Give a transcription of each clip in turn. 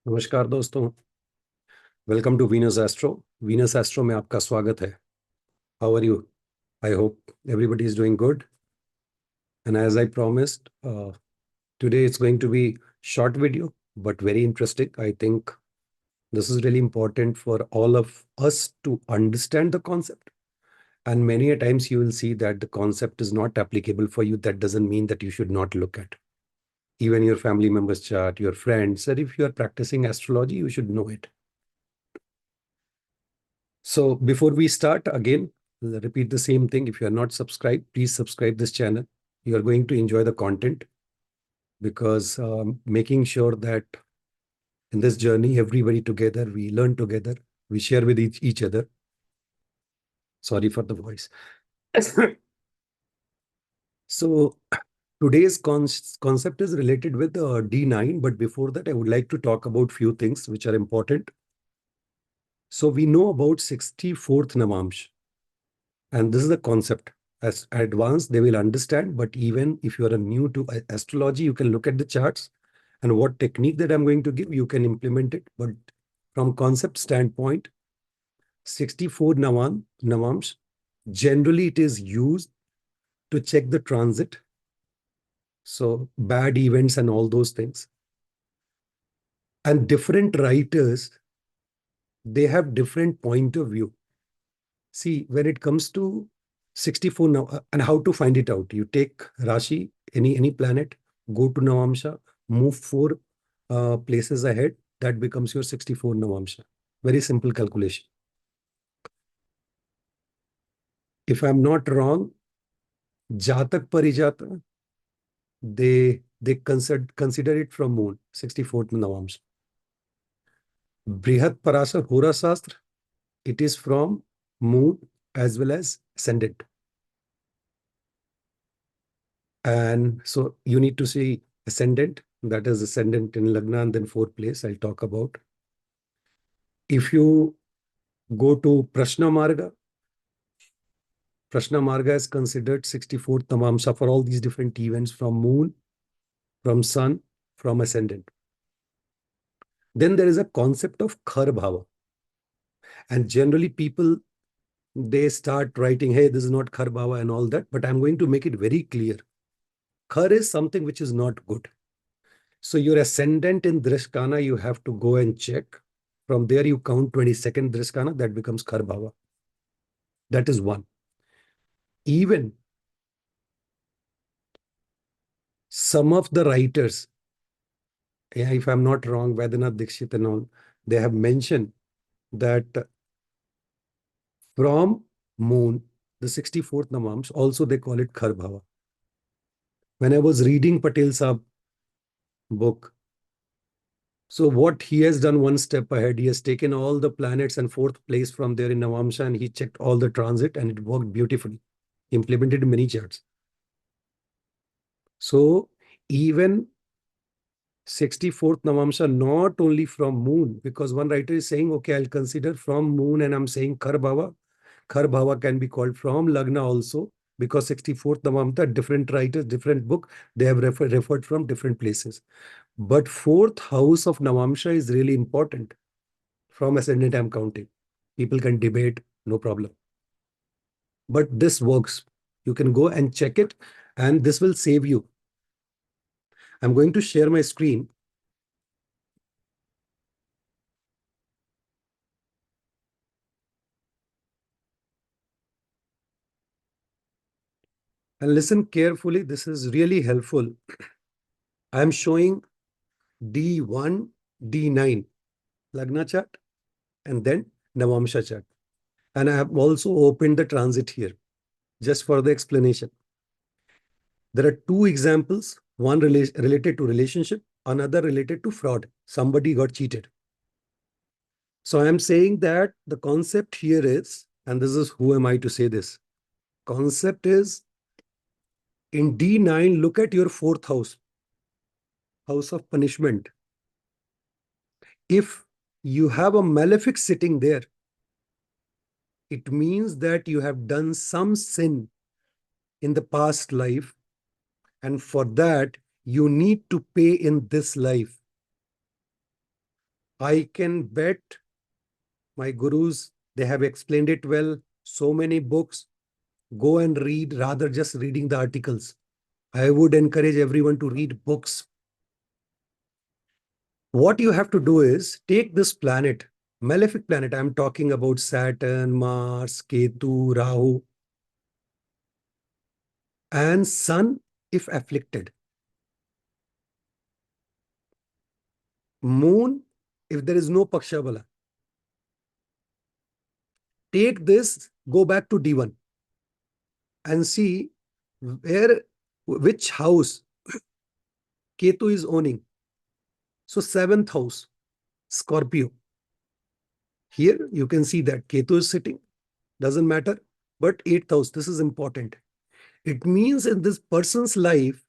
नमस्कार दोस्तों, welcome to Venus Astro. Venus Astro में आपका स्वागत है। How are you? I hope everybody is doing good. And as I promised, today it's going to be short video, but very interesting. I think this is really important for all of us to understand the concept. And many a times you will see that the concept is not applicable for you. That doesn't mean that you should not look at even your family members' chart, your friends. And if you are practicing astrology, you should know it. So before we start, again, repeat the same thing. If you are not subscribed, please subscribe this channel. You are going to enjoy the content because making sure that in this journey, everybody together, we learn together, we share with each other. Sorry for the voice. So today's concept is related with D9, but before that, I would like to talk about few things which are important. So we know about 64th Navamsa. And this is the concept. As advanced, they will understand. But even if you are new to astrology, you can look at the charts and what technique that I'm going to give, you can implement it. But from concept standpoint, 64 Navams, generally it is used to check the transit. So bad events and all those things. And different writers, they have different point of view. See, when it comes to 64 now, and how to find it out? You take Rashi, any planet, go to Navamsa, move four places ahead. That becomes your 64 Navamsa. Very simple calculation. If I'm not wrong, Jatak Parijata, they consider it from moon, 64th Navamsa. Brihat Parasar Hora Shastra, it is from moon as well as ascendant. And so you need to see ascendant, that is ascendant in Lagna, and then fourth place I'll talk about. If you go to Prashna Marga is considered 64th Tamamsa for all these different events from moon, from sun, from ascendant. Then there is a concept of Khar Bhava. And generally people, they start writing, hey, this is not Khar Bhava and all that, but I'm going to make it very clear. Khar is something which is not good. So your ascendant in Drishkana, you have to go and check. From there, you count 22nd Drishkana, that becomes Karbhava. That is one. Even some of the writers, if I'm not wrong, Vedanath Dikshit and all, they have mentioned that from moon, the 64th Navams, also they call it Karbhava. When I was reading Patel Saab book, so what he has done one step ahead, he has taken all the planets and fourth place from there in Navamsa and he checked all the transit and it worked beautifully. Implemented in many charts. So even 64th Navamsa, not only from moon, because one writer is saying, okay, I'll consider from moon and I'm saying Karbhava. Karbhava can be called from Lagna also, because 64th Navamsa, different writers, different book, they have referred from different places. But fourth house of Navamsa is really important. From ascendant, I'm counting. People can debate, no problem. But this works. You can go and check it, and this will save you. I'm going to share my screen. And listen carefully. This is really helpful. I'm showing D1, D9, Lagna chart, and then Navamsa chart. And I have also opened the transit here, just for the explanation. There are two examples, one related to relationship, another related to fraud. Somebody got cheated. So I'm saying that the concept here is, and this is who am I to say this? Concept is in D9, look at your fourth house, house of punishment. If you have a malefic sitting there, it means that you have done some sin in the past life, and for that, you need to pay in this life. I can bet my gurus, they have explained it well. So many books. Go and read rather just reading the articles. I would encourage everyone to read books. What you have to do is take this planet, malefic planet. I'm talking about Saturn, Mars, Ketu, Rahu, and Sun if afflicted. Moon if there is no Pakshabala. Take this, go back to D1 and see which house Ketu is owning. So seventh house, Scorpio. Here you can see that Ketu is sitting, doesn't matter, but eighth house, this is important. It means in this person's life,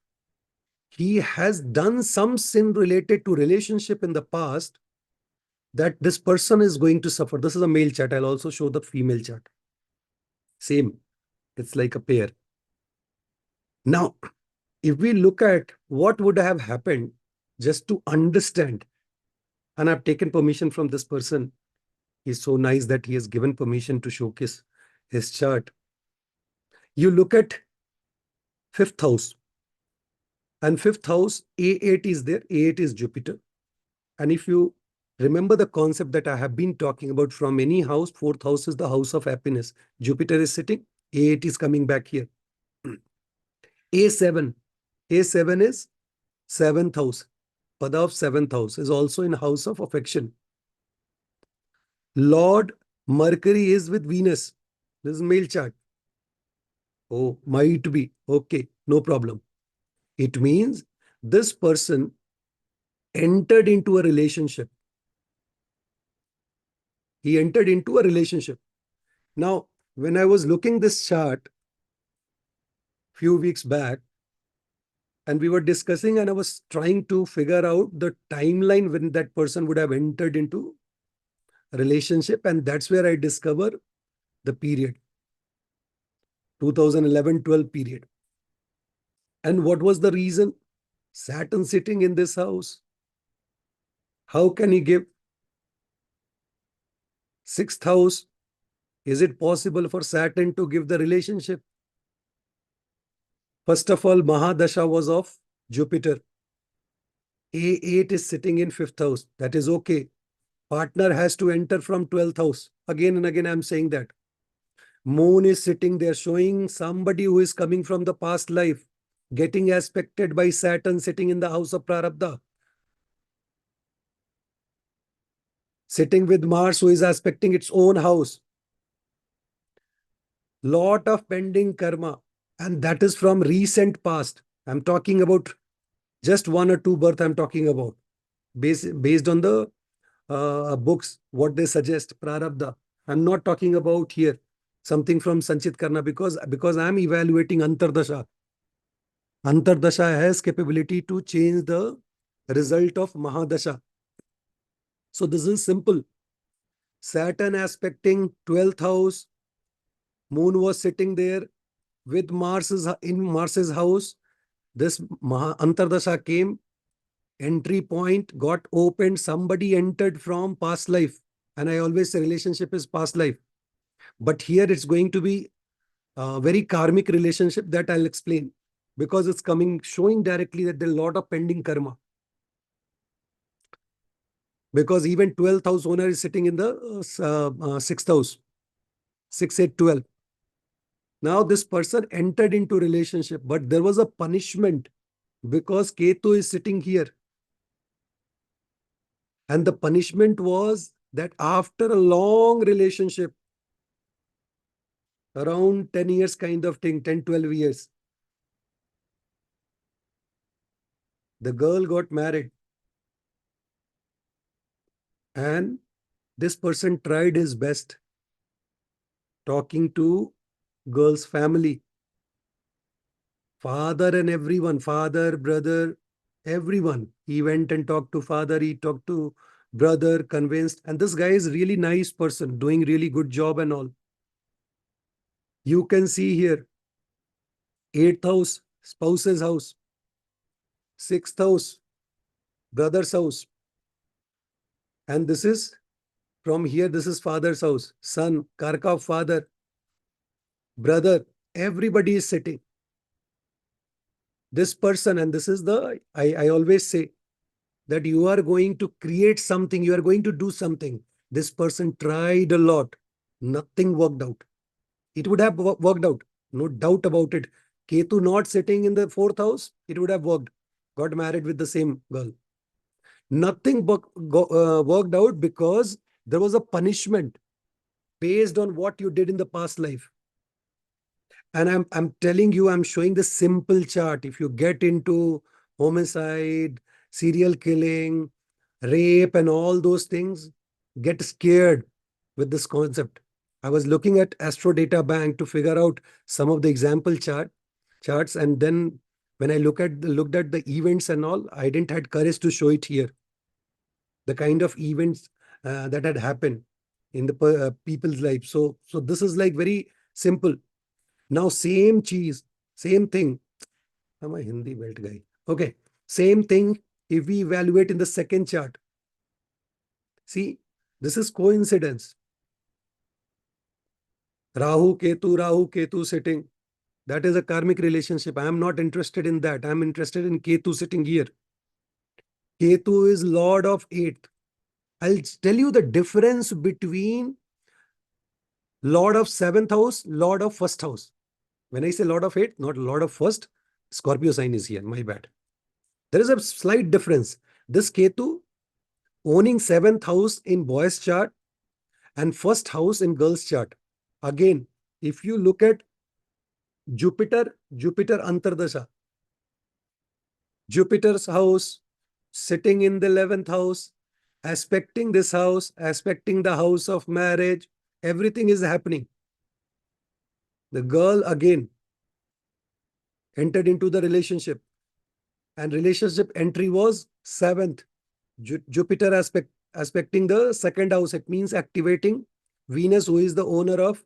he has done some sin related to relationship in the past that this person is going to suffer. This is a male chart. I'll also show the female chart. Same. It's like a pair. Now, if we look at what would have happened just to understand, and I've taken permission from this person. He's so nice that he has given permission to showcase his chart. You look at fifth house, and fifth house, A8 is there. A8 is Jupiter. And if you remember the concept that I have been talking about from any house, fourth house is the house of happiness. Jupiter is sitting, A8 is coming back here. A7, A7 is seventh house. Pada of seventh house is also in house of affection. Lord Mercury is with Venus. This is male chart. Oh, might be. Okay, no problem. It means this person entered into a relationship. He entered into a relationship. Now, when I was looking this chart few weeks back, and we were discussing, and I was trying to figure out the timeline when that person would have entered into a relationship, and that's where I discover the period, 2011-12 period. And what was the reason? Saturn sitting in this house. How can he give? Sixth house. Is it possible for Saturn to give the relationship? First of all, Mahadasha was of Jupiter. A8 is sitting in fifth house. That is okay. Partner has to enter from 12th house. Again and again, I'm saying that. Moon is sitting there showing somebody who is coming from the past life, getting aspected by Saturn sitting in the house of Prarabdha. Sitting with Mars, who is aspecting its own house. Lot of pending karma. And that is from recent past. I'm talking about just one or two birth I'm talking about. Based on the books, what they suggest, Prarabdha. I'm not talking about here something from Sanchit Karna because I'm evaluating Antardasha. Antardasha has capability to change the result of Mahadasha. So this is simple. Saturn aspecting 12th house. Moon was sitting there with in Mars's house. This Antardasha came. Entry point got opened. Somebody entered from past life. And I always say relationship is past life. But here it's going to be a very karmic relationship that I'll explain. Because it's coming, showing directly that there's a lot of pending karma. Because even 12th house owner is sitting in the 6th house. 6, 8, 12. Now this person entered into relationship, but there was a punishment because Ketu is sitting here. And the punishment was that after a long relationship, around 10 years kind of thing, 10, 12 years, the girl got married. And this person tried his best talking to girl's family, father and everyone, father, brother, everyone. He went and talked to father, he talked to brother, convinced. And this guy is really nice person, doing really good job and all. You can see here, 8th house, spouse's house, 6th house, brother's house. And this is from here, this is father's house, son, Karka of father, brother, everybody is sitting. This person, and this is the, I always say that you are going to create something, you are going to do something. This person tried a lot, nothing worked out. It would have worked out, no doubt about it. Ketu not sitting in the fourth house, it would have worked. Got married with the same girl. Nothing worked out because there was a punishment based on what you did in the past life. And I'm telling you, I'm showing the simple chart. If you get into homicide, serial killing, rape, and all those things, get scared with this concept. I was looking at Astro Data Bank to figure out some of the example charts, and then when I looked at the events and all, I didn't had courage to show it here. The kind of events that had happened in the people's life. So this is like very simple. Now, same cheese, same thing. I'm a Hindi belt guy. Okay, same thing if we evaluate in the second chart. See, this is coincidence. Rahu Ketu sitting. That is a karmic relationship. I am not interested in that. I am interested in Ketu sitting here. Ketu is Lord of eighth. I'll tell you the difference between Lord of seventh house, Lord of first house. When I say Lord of eighth, not Lord of first, Scorpio sign is here. My bad. There is a slight difference. This Ketu owning seventh house in boys chart and first house in girls chart. Again, if you look at Jupiter Antardasha, Jupiter's house sitting in the 11th house, aspecting this house, aspecting the house of marriage, everything is happening. The girl again entered into the relationship, and relationship entry was 7th. Jupiter aspecting the second house. It means activating Venus, who is the owner of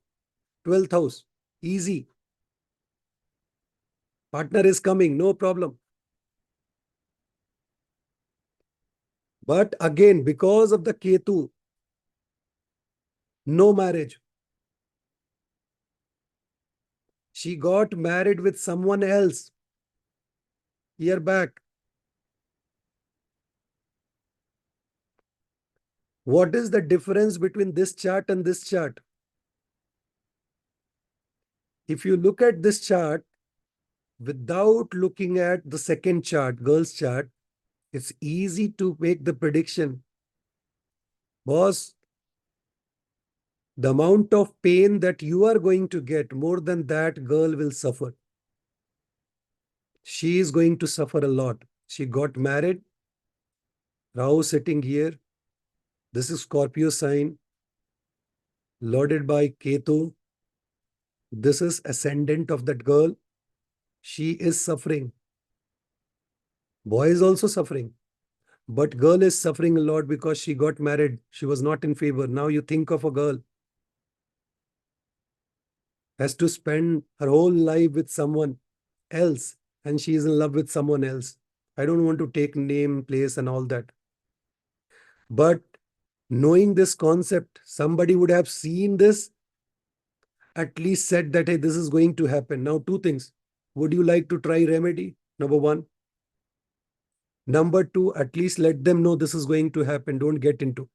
12th house. Easy. Partner is coming, no problem. But again, because of the Ketu, no marriage. She got married with someone else year back. What is the difference between this chart and this chart? If you look at this chart without looking at the second chart, girl's chart, it's easy to make the prediction. Boss, the amount of pain that you are going to get, more than that, girl will suffer. She is going to suffer a lot. She got married. Rahu sitting here. This is Scorpio sign, lorded by Ketu. This is ascendant of that girl. She is suffering. Boy is also suffering. But girl is suffering a lot because she got married. She was not in favor. Now you think of a girl has to spend her whole life with someone else, and she is in love with someone else. I don't want to take name, place, and all that. But knowing this concept, somebody would have seen this, at least said that, hey, this is going to happen. Now, two things. Would you like to try remedy? Number one. Number two, at least let them know this is going to happen. Don't get into.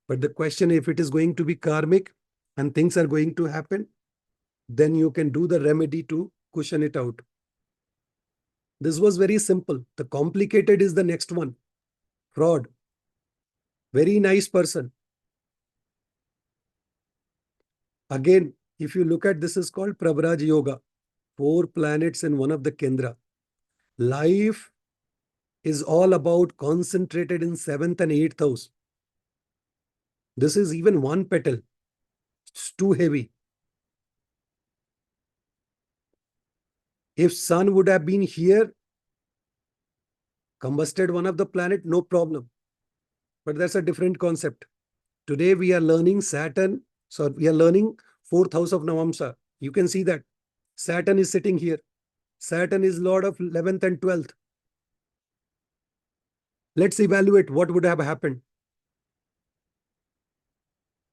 But the question, if it is going to be karmic and things are going to happen, then you can do the remedy to cushion it out. This was very simple. The complicated is the next one. Fraud. Very nice person. Again, if you look at this, is called Pravraj Yoga. 4 planets in one of the Kendra. Life is all about concentrated in 7th and 8th house. This is even one petal. It's too heavy. If sun would have been here, combusted one of the planet, no problem. But that's a different concept. Today we are learning Saturn. So we are learning 4th house of Navamsa. You can see that Saturn is sitting here. Saturn is lord of 11th and 12th. Let's evaluate what would have happened.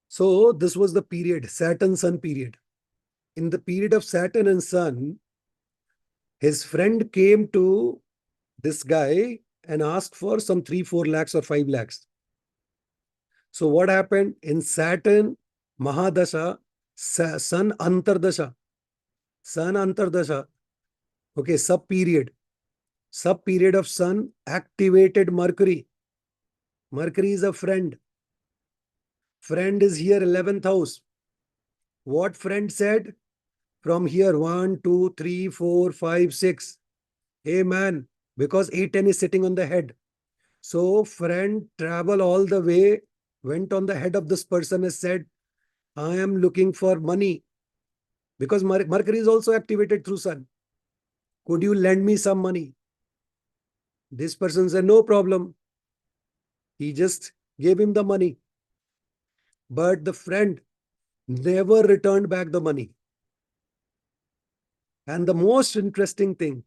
So this was the period, Saturn-Sun period. In the period of Saturn and Sun, his friend came to this guy and asked for some 3, 4 lakhs or 5 lakhs. So what happened in Saturn Mahadasha, Sun Antardasha, Sun Antardasha, okay, sub period of Sun activated Mercury. Mercury is a friend. Friend is here 11th house. What friend said? From here 1, 2, 3, 4, 5, 6. Hey man, because 8, 10 is sitting on the head. So friend travel all the way, went on the head of this person and said, I am looking for money. Because Mercury is also activated through Sun. Could you lend me some money? This person said, no problem. He just gave him the money. But the friend never returned back the money. And the most interesting thing,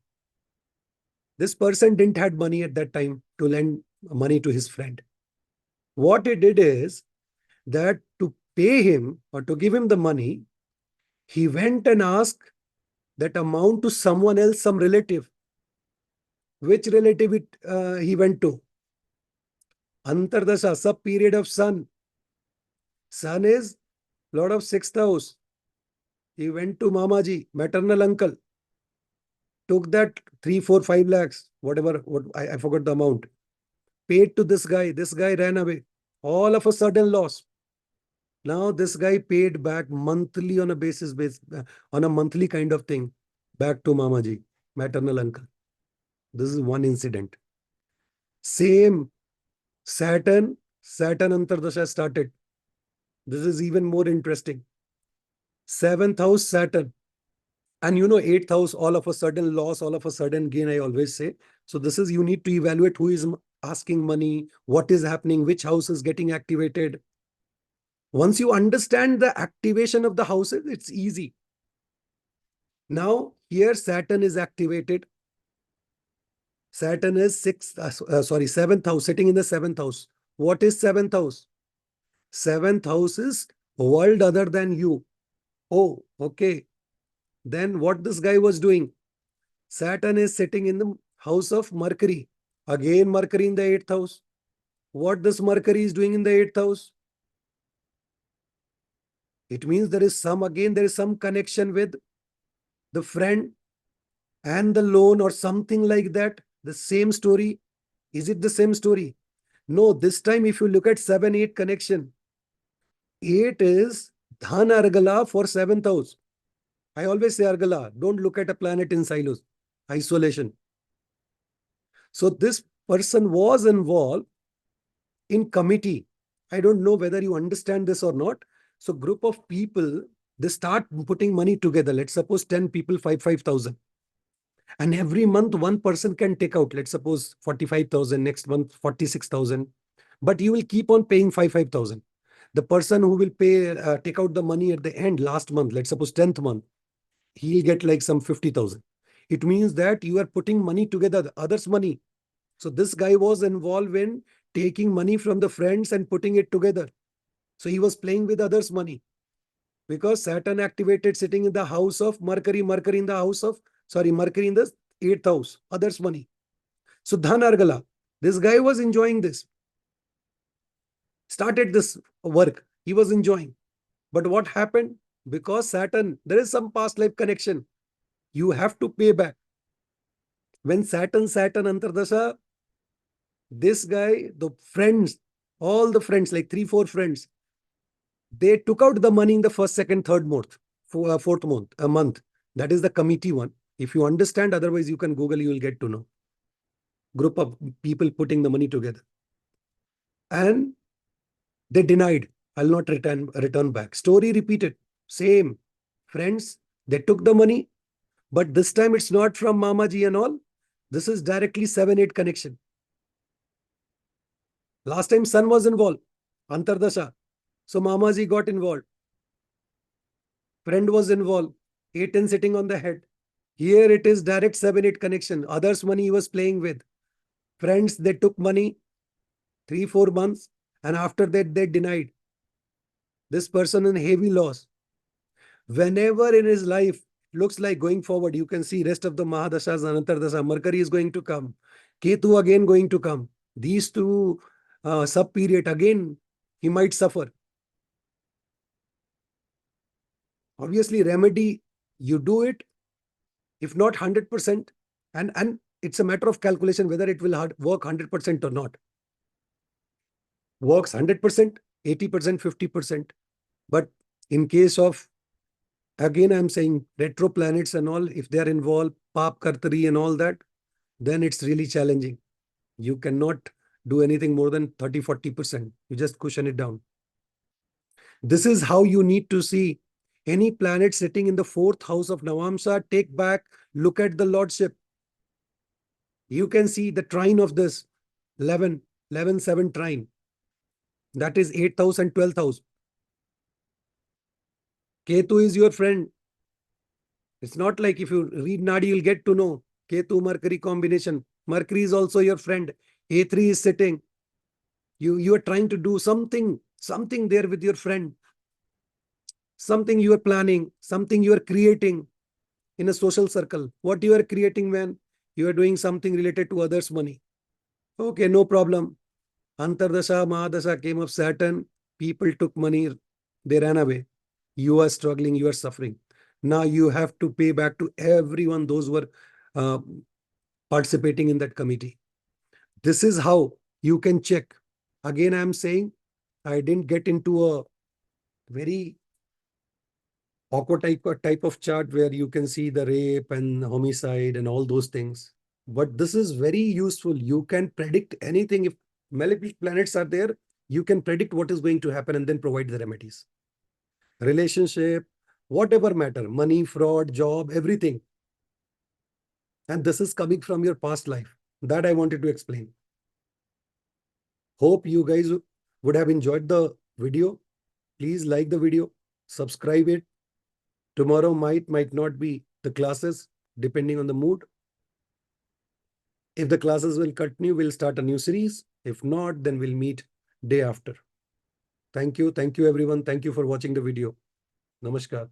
this person didn't have money at that time to lend money to his friend. What he did is that to pay him or to give him the money, he went and asked that amount to someone else, some relative. Which relative he went to? Antardasha, sub period of Sun. Sun is Lord of sixth house. He went to Mamaji, maternal uncle, took that 3, 4, 5 lakhs, whatever, I forgot the amount, paid to this guy. This guy ran away. All of a sudden loss. Now this guy paid back monthly on a basis, on a monthly kind of thing, back to Mamaji, maternal uncle. This is one incident. Same Saturn Antardasha started. This is even more interesting. 7th house Saturn. And 8th house, all of a sudden loss, all of a sudden gain, I always say. So this is, you need to evaluate who is asking money, what is happening, which house is getting activated. Once you understand the activation of the houses, it's easy. Now, here Saturn is activated. Saturn is 7th house, sitting in the 7th house. What is 7th house? 7th house is world other than you. Oh, okay. Then what this guy was doing? Saturn is sitting in the house of Mercury. Again, Mercury in the 8th house. What this Mercury is doing in the 8th house? It means there is some connection with the friend and the loan or something like that. The same story. Is it the same story? No, this time if you look at 7-8 connection, 8 is Dhan Argala for 7th house. I always say Argala, don't look at a planet in silos, isolation. So this person was involved in committee. I don't know whether you understand this or not. So group of people, they start putting money together. Let's suppose 10 people, 5,000. And every month, one person can take out, let's suppose 45,000, next month, 46,000. But you will keep on paying 5,000. The person who will take out the money at the end, last month, let's suppose 10th month, he'll get like some 50,000. It means that you are putting money together, the others' money. So this guy was involved in taking money from the friends and putting it together. So he was playing with others' money. Because Saturn activated sitting in the house of Mercury in the house of, Mercury in the 8th house, others' money. So Dhan Argala, this guy was enjoying this. Started this work, he was enjoying. But what happened? Because Saturn, there is some past life connection. You have to pay back. When Saturn Antardasha, this guy, the friends, all the friends, like 3, 4 friends, they took out the money in the first, second, third month, fourth month, a month. That is the committee one. If you understand, otherwise you can Google, you will get to know. Group of people putting the money together. And they denied, I'll not return back. Story repeated. Same. Friends, they took the money, but this time it's not from Mamaji and all. This is directly 7-8 connection. Last time Sun was involved, Antardasha. So Mamaji got involved. Friend was involved. 8 and sitting on the head. Here it is direct 7-8 connection. Others' money he was playing with. Friends, they took money 3, 4 months, and after that they denied. This person in heavy loss. Whenever in his life looks like going forward, you can see rest of the Mahadashas and Antardasha. Mercury is going to come. Ketu again going to come. These two sub-period again, he might suffer. Obviously, remedy, you do it, if not 100%, and it's a matter of calculation whether it will work 100% or not. Works 100%, 80%, 50%. But in case of, again, I'm saying retro planets and all, if they are involved, Pap Kartari and all that, then it's really challenging. You cannot do anything more than 30, 40%. You just cushion it down. This is how you need to see any planet sitting in the fourth house of Navamsa. Take back, look at the Lordship. You can see the trine of this 11, 11, 7 trine. That is 8th house and 12th house. Ketu is your friend. It's not like if you read Nadi, you'll get to know Ketu Mercury combination. Mercury is also your friend. A3 is sitting. You are trying to do something there with your friend. Something you are planning, something you are creating in a social circle. What you are creating when you are doing something related to others' money. Okay, no problem. Antardasha, Mahadasha came of Saturn. People took money. They ran away. You are struggling. You are suffering. Now you have to pay back to everyone, those who were uh, participating in that committee. This is how you can check. Again, I'm saying I didn't get into a very awkward type of chart where you can see the rape and homicide and all those things. But this is very useful. You can predict anything. If malefic planets are there, you can predict what is going to happen and then provide the remedies. Relationship, whatever matter, money, fraud, job, everything. And this is coming from your past life. That I wanted to explain. Hope you guys would have enjoyed the video. Please like the video, subscribe it. Tomorrow might not be the classes, depending on the mood. If the classes will continue, we'll start a new series. If not, then we'll meet day after. Thank you. Thank you, everyone. Thank you for watching the video. Namaskar.